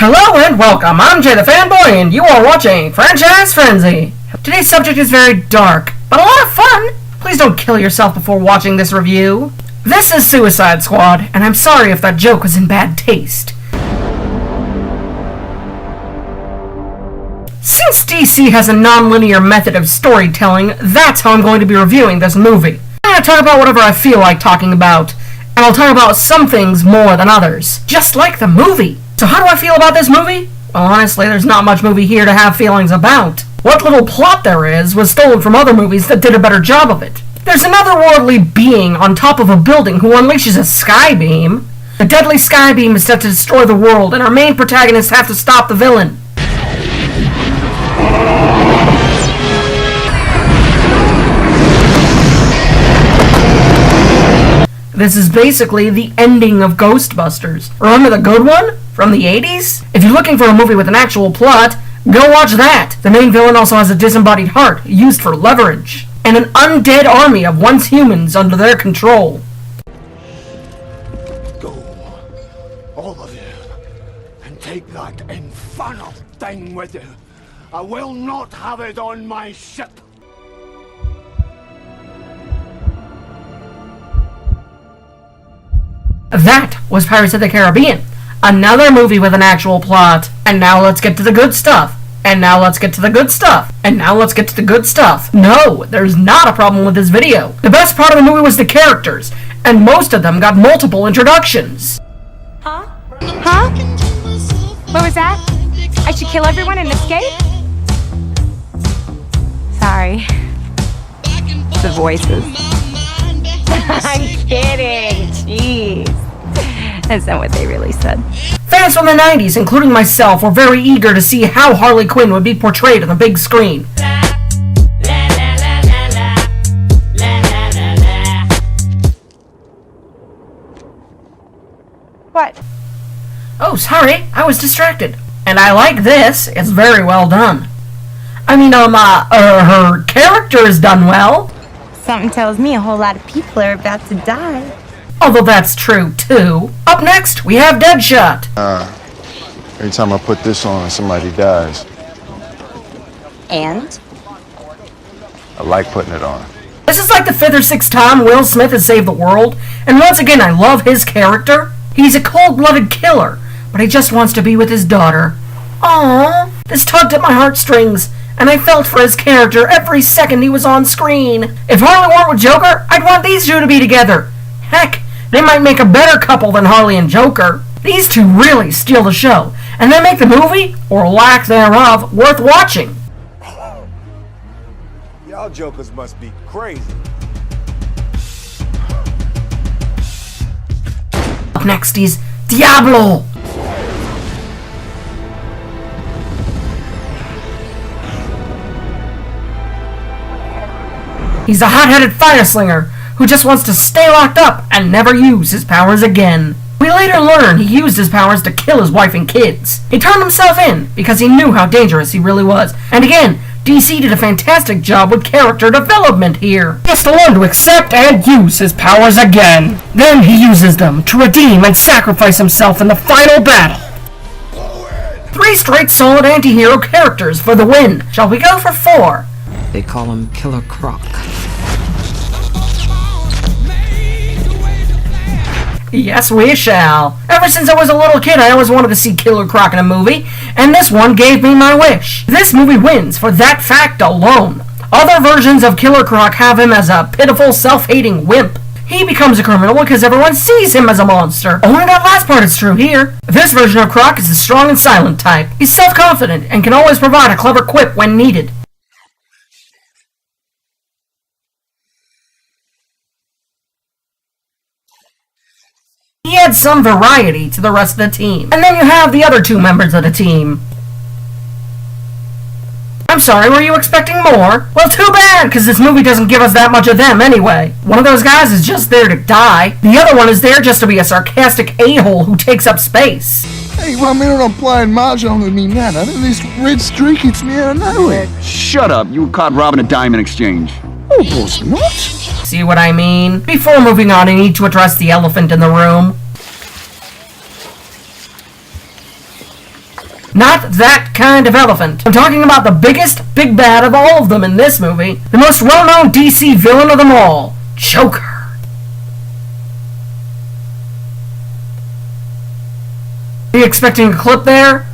Hello and welcome, I'm Jay the Fanboy and you are watching Franchise Frenzy. Today's subject is very dark, but a lot of fun. Please don't kill yourself before watching this review. This is Suicide Squad, and I'm sorry if that joke was in bad taste. Since DC has a non-linear method of storytelling, that's how I'm going to be reviewing this movie. I'm going to talk about whatever I feel like talking about, and I'll talk about some things more than others, just like the movie. So how do I feel about this movie? Well, honestly, there's not much movie here to have feelings about. What little plot there is was stolen from other movies that did a better job of it. There's an otherworldly being on top of a building who unleashes a sky beam. The deadly sky beam is set to destroy the world, and our main protagonists have to stop the villain. This is basically the ending of Ghostbusters. Remember the good one? From the 80s? If you're looking for a movie with an actual plot, go watch that. The main villain also has a disembodied heart, used for leverage, and an undead army of once humans under their control. Go, all of you, and take that infernal thing with you. I will not have it on my ship. That was Pirates of the Caribbean. Another movie with an actual plot. And now let's get to the good stuff. And now let's get to the good stuff. And now let's get to the good stuff. No, there's not a problem with this video. The best part of the movie was the characters. And most of them got multiple introductions. Huh? What was that? I should kill everyone and escape? Sorry. The voices. I'm kidding. Jeez. That's not what they really said. Fans from the 90s, including myself, were very eager to see how Harley Quinn would be portrayed on the big screen. What? Oh, sorry, I was distracted. And I like this. It's very well done. I mean, her character is done well. Something tells me a whole lot of people are about to die. Although that's true, too. Up next, we have Deadshot. Every time I put this on, somebody dies. And? I like putting it on. This is like the 5th or 6th time Will Smith has saved the world, and once again, I love his character. He's a cold-blooded killer, but he just wants to be with his daughter. Aww, this tugged at my heartstrings, and I felt for his character every second he was on screen. If Harley weren't with Joker, I'd want these two to be together. Heck, they might make a better couple than Harley and Joker. These two really steal the show, and they make the movie, or lack thereof, worth watching. Y'all jokers must be crazy. Up next is Diablo. He's a hot-headed fire slinger who just wants to stay locked up and never use his powers again. We later learn he used his powers to kill his wife and kids. He turned himself in because he knew how dangerous he really was. And again, DC did a fantastic job with character development here. He has to learn to accept and use his powers again. Then he uses them to redeem and sacrifice himself in the final battle. 3 straight solid anti-hero characters for the win. Shall we go for 4? They call him Killer Croc. Yes, we shall. Ever since I was a little kid, I always wanted to see Killer Croc in a movie, and this one gave me my wish. This movie wins for that fact alone. Other versions of Killer Croc have him as a pitiful, self-hating wimp. He becomes a criminal because everyone sees him as a monster. Only that last part is true here. This version of Croc is the strong and silent type. He's self-confident and can always provide a clever quip when needed. He adds some variety to the rest of the team. And then you have the other 2 members of the team. I'm sorry, were you expecting more? Well, too bad, because this movie doesn't give us that much of them anyway. One of those guys is just there to die. The other one is there just to be a sarcastic a-hole who takes up space. Hey, 1 minute I'm playing mahjong with me nan, and then this red streak hits me out of nowhere. Shut up, you were caught robbing a diamond exchange. Oh, boss, not? See what I mean? Before moving on, I need to address the elephant in the room. Not that kind of elephant. I'm talking about the biggest big bad of all of them in this movie. The most well-known DC villain of them all, Joker. Are you expecting a clip there?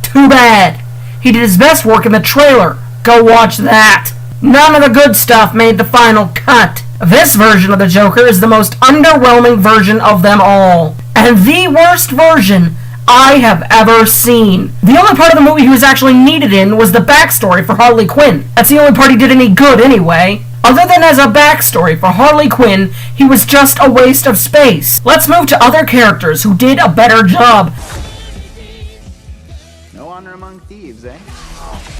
Too bad. He did his best work in the trailer. Go watch that. None of the good stuff made the final cut. This version of the Joker is the most underwhelming version of them all. And the worst version I have ever seen. The only part of the movie he was actually needed in was the backstory for Harley Quinn. That's the only part he did any good anyway. Other than as a backstory for Harley Quinn, he was just a waste of space. Let's move to other characters who did a better job. No honor among thieves, eh?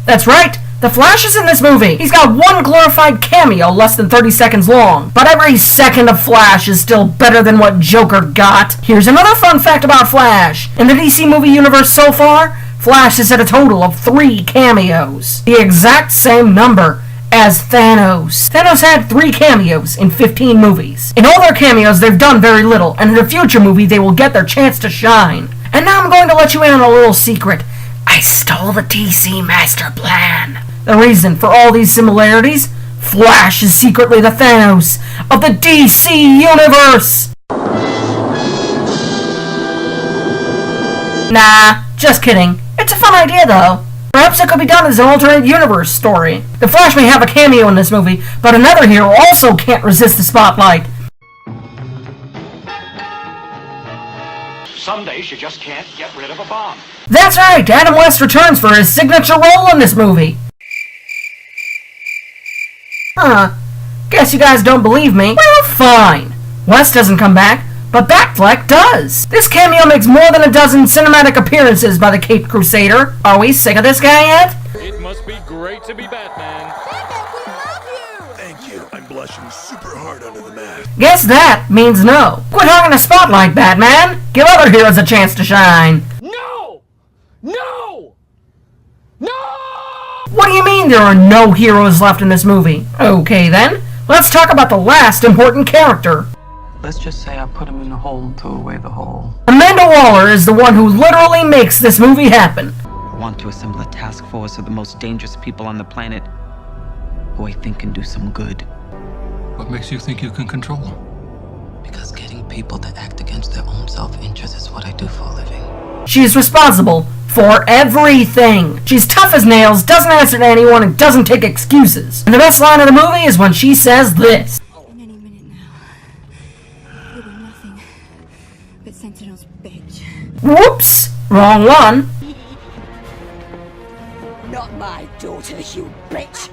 That's right. The Flash is in this movie. He's got one glorified cameo less than 30 seconds long, but every second of Flash is still better than what Joker got. Here's another fun fact about Flash. In the DC movie universe so far, Flash has had a total of 3 cameos. The exact same number as Thanos. Thanos had 3 cameos in 15 movies. In all their cameos, they've done very little, and in a future movie, they will get their chance to shine. And now I'm going to let you in on a little secret. I stole the DC master plan. The reason for all these similarities? Flash is secretly the Thanos of the DC universe! Nah, just kidding. It's a fun idea though. Perhaps it could be done as an alternate universe story. The Flash may have a cameo in this movie, but another hero also can't resist the spotlight. Some days you just can't get rid of a bomb. That's right, Adam West returns for his signature role in this movie. Guess you guys don't believe me. Well, fine. West doesn't come back, but Batfleck does. This cameo makes more than a dozen cinematic appearances by the Caped Crusader. Are we sick of this guy yet? It must be great to be Batman. Thank you. I'm blushing super hard under the mask. Guess that means no. Quit hogging the spotlight, Batman. Give other heroes a chance to shine. No! No! No! What do you mean there are no heroes left in this movie? Okay then, let's talk about the last important character. Let's just say I put him in the hole to away the hole. Amanda Waller is the one who literally makes this movie happen. I want to assemble a task force of the most dangerous people on the planet who I think can do some good. What makes you think you can control them? Because getting people to act against their own self-interest is what I do for a living. She is responsible for everything. She's tough as nails, doesn't answer to anyone, and doesn't take excuses. And the best line of the movie is when she says this. Any minute now, you'll be nothing but Sentinel's bitch. Whoops! Wrong one. Not my daughter, you bitch.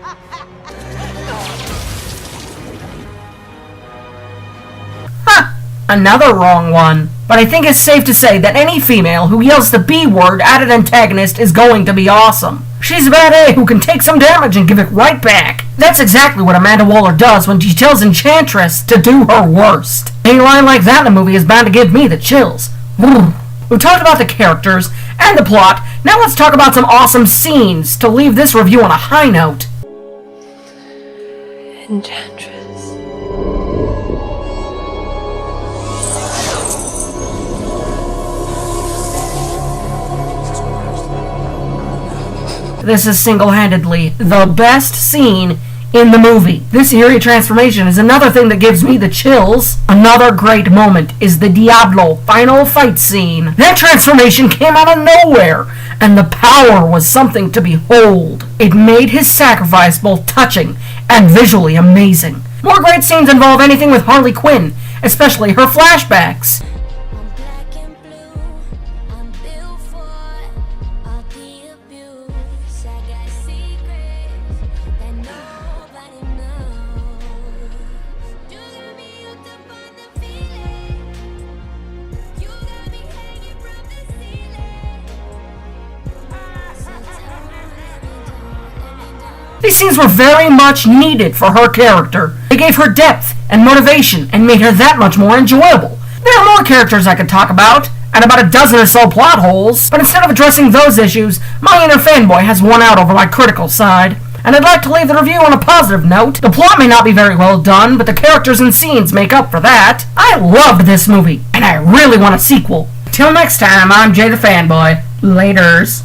Another wrong one. But I think it's safe to say that any female who yells the B word at an antagonist is going to be awesome. She's a bad A who can take some damage and give it right back. That's exactly what Amanda Waller does when she tells Enchantress to do her worst. Any line like that in the movie is bound to give me the chills. We've talked about the characters and the plot, now let's talk about some awesome scenes to leave this review on a high note. Enchantress. This is single-handedly the best scene in the movie. This eerie transformation is another thing that gives me the chills. Another great moment is the Diablo final fight scene. That transformation came out of nowhere, and the power was something to behold. It made his sacrifice both touching and visually amazing. More great scenes involve anything with Harley Quinn, especially her flashbacks. These scenes were very much needed for her character. They gave her depth and motivation and made her that much more enjoyable. There are more characters I could talk about, and about a dozen or so plot holes, but instead of addressing those issues, my inner fanboy has won out over my critical side. And I'd like to leave the review on a positive note. The plot may not be very well done, but the characters and scenes make up for that. I loved this movie, and I really want a sequel. Till next time, I'm Jay the Fanboy. Laters.